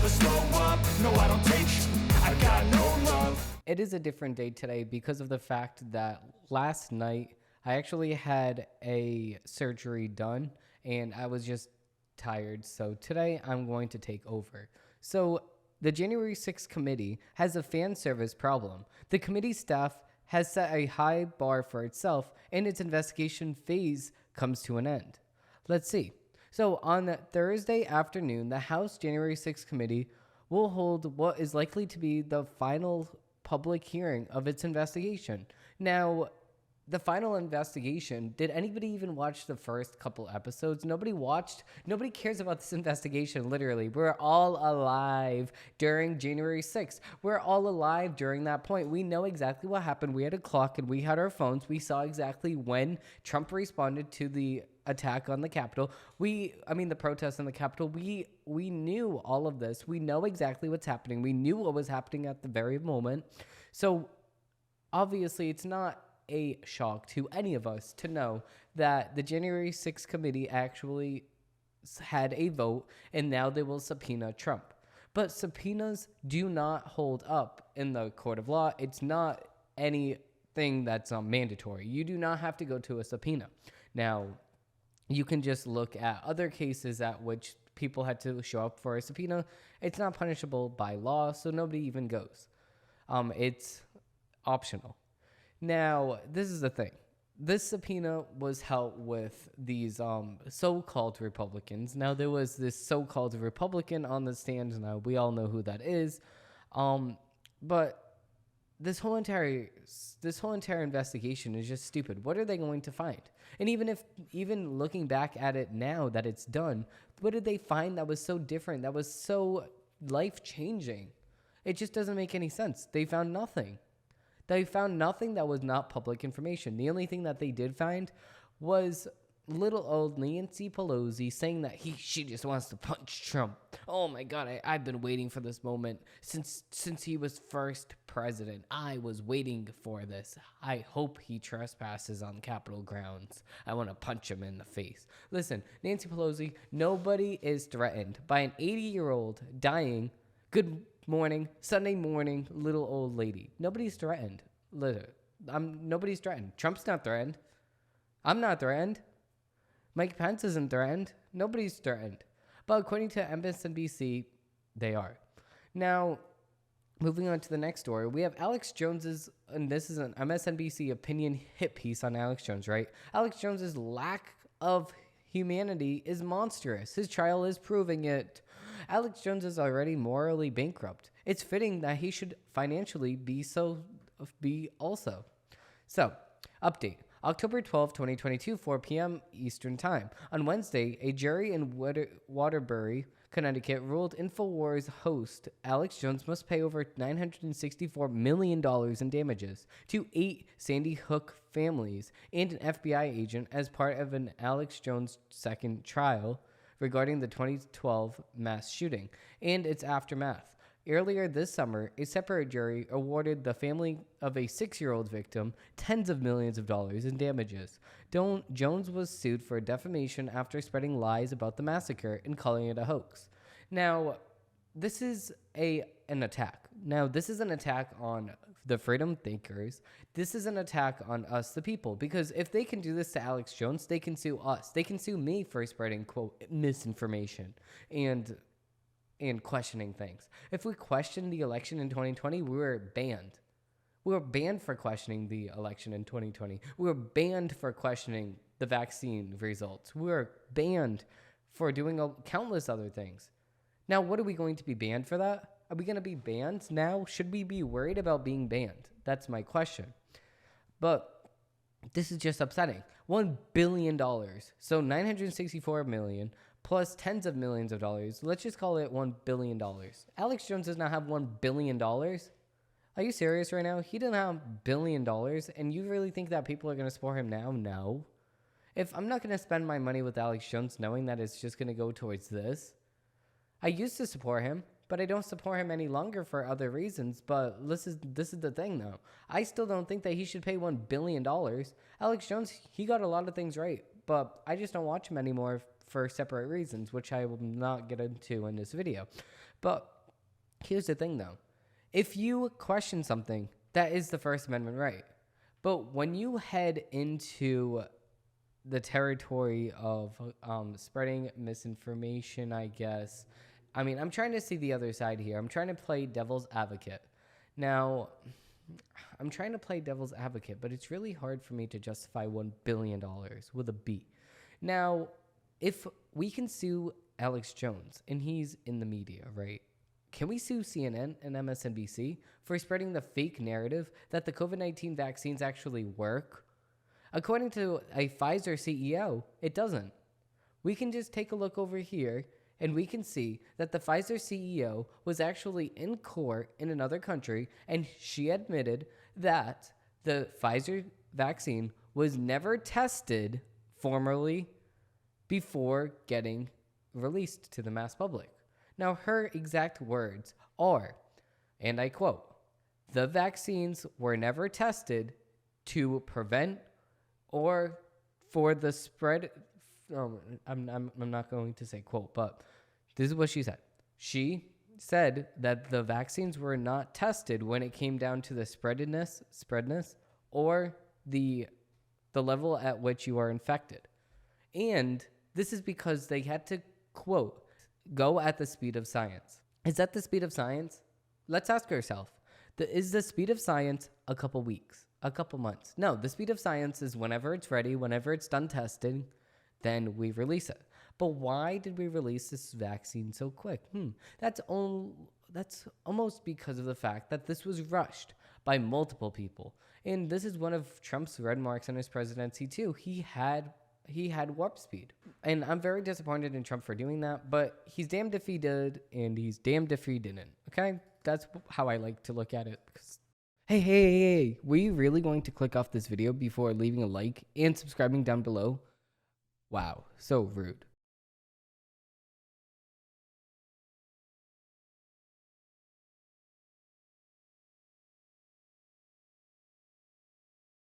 never slow up, no I don't take I got no love. It is a different day today because of the fact that last night I actually had a surgery done and I was just tired. So today I'm going to take over. So the January 6th committee has a fan service problem. The committee staff has set a high bar for itself and its investigation phase comes to an end. Let's see. So on Thursday afternoon, the House January 6th committee will hold what is likely to be the final public hearing of its investigation. Now, the final investigation, did anybody even watch the first couple episodes? Nobody watched. Nobody cares about this investigation, literally. We're all alive during January 6th. We're all alive during that point. We know exactly what happened. We had a clock and we had our phones. We saw exactly when Trump responded to the attack on the Capitol. The protests on the Capitol. We knew all of this. We know exactly what's happening. We knew what was happening at the very moment. So obviously it's not a shock to any of us to know that the January 6th committee actually had a vote and now they will subpoena Trump. But subpoenas do not hold up in the court of law. It's not anything that's mandatory. You do not have to go to a subpoena. Now, you can just look at other cases at which people had to show up for a subpoena. It's not punishable by law, so nobody even goes. It's optional. Now, this is the thing. This subpoena was held with these so-called Republicans. Now, there was this so-called Republican on the stand. Now, we all know who that is. But this whole entire investigation is just stupid. What are they going to find? And even looking back at it now that it's done, what did they find that was so different, that was so life-changing? It just doesn't make any sense. They found nothing. They found nothing that was not public information. The only thing that they did find was little old Nancy Pelosi saying that she just wants to punch Trump. Oh my God, I've been waiting for this moment since he was first president. I was waiting for this. I hope he trespasses on Capitol grounds. I want to punch him in the face. Listen, Nancy Pelosi, nobody is threatened by an 80-year-old dying. Good morning, Sunday morning, little old lady. Nobody's threatened. Nobody's threatened. Trump's not threatened. I'm not threatened. Mike Pence isn't threatened. Nobody's threatened. But according to MSNBC, they are. Now, moving on to the next story, we have Alex Jones's, and this is an MSNBC opinion hit piece on Alex Jones, right? Alex Jones's lack of humanity is monstrous. His trial is proving it. Alex Jones is already morally bankrupt. It's fitting that he should financially be also. So, update. October 12, 2022, 4 p.m. Eastern Time. On Wednesday, a jury in Waterbury, Connecticut, ruled InfoWars host Alex Jones must pay over $964 million in damages to 8 Sandy Hook families and an FBI agent as part of an Alex Jones second trial regarding the 2012 mass shooting and its aftermath. Earlier this summer, a separate jury awarded the family of a 6-year-old victim tens of millions of dollars in damages. Jones was sued for defamation after spreading lies about the massacre and calling it a hoax. Now, this is an attack. Now, this is an attack on the freedom thinkers. This is an attack on us, the people, because if they can do this to Alex Jones, they can sue us. They can sue me for spreading, quote, misinformation and questioning things. If we questioned the election in 2020, we were banned. We were banned for questioning the election in 2020. We were banned for questioning the vaccine results. We were banned for doing countless other things. Now, what are we going to be banned for that? Are we going to be banned now? Should we be worried about being banned? That's my question. But this is just upsetting. $1 billion. So $964 million plus tens of millions of dollars. Let's just call it $1 billion. Alex Jones does not have $1 billion. Are you serious right now? He doesn't have $1 billion, and you really think that people are going to support him now? No. If I'm not going to spend my money with Alex Jones knowing that it's just going to go towards this, I used to support him, but I don't support him any longer for other reasons. But this is the thing, though. I still don't think that he should pay $1 billion. Alex Jones, he got a lot of things right, but I just don't watch him anymore for separate reasons, which I will not get into in this video. But Here's the thing, though. If you question something, that is the First Amendment right. But when you head into the territory of spreading misinformation, I guess, I mean, I'm trying to see the other side here. I'm trying to play devil's advocate. Now, I'm trying to play devil's advocate, but it's really hard for me to justify $1 billion with a B. Now, if we can sue Alex Jones, and he's in the media, right? Can we sue CNN and MSNBC for spreading the fake narrative that the COVID-19 vaccines actually work? According to a Pfizer CEO, it doesn't. We can just take a look over here and we can see that the Pfizer CEO was actually in court in another country, and she admitted that the Pfizer vaccine was never tested formally before getting released to the mass public. Now, her exact words are, and I quote, "The vaccines were never tested to prevent or for the spread." I'm not going to say quote, but this is what she said. She said that the vaccines were not tested when it came down to the spreadness, or the level at which you are infected. And this is because they had to, quote, "go at the speed of science." Is that the speed of science? Let's ask ourselves. Is the speed of science a couple weeks, a couple months? No, the speed of science is whenever it's ready, whenever it's done testing, then we release it. But why did we release this vaccine so quick? That's almost because of the fact that this was rushed by multiple people. And this is one of Trump's red marks on his presidency too. He had warp speed. And I'm very disappointed in Trump for doing that, but he's damned if he did, and he's damned if he didn't. Okay? That's how I like to look at it. Hey, were you really going to click off this video before leaving a like and subscribing down below? Wow, so rude.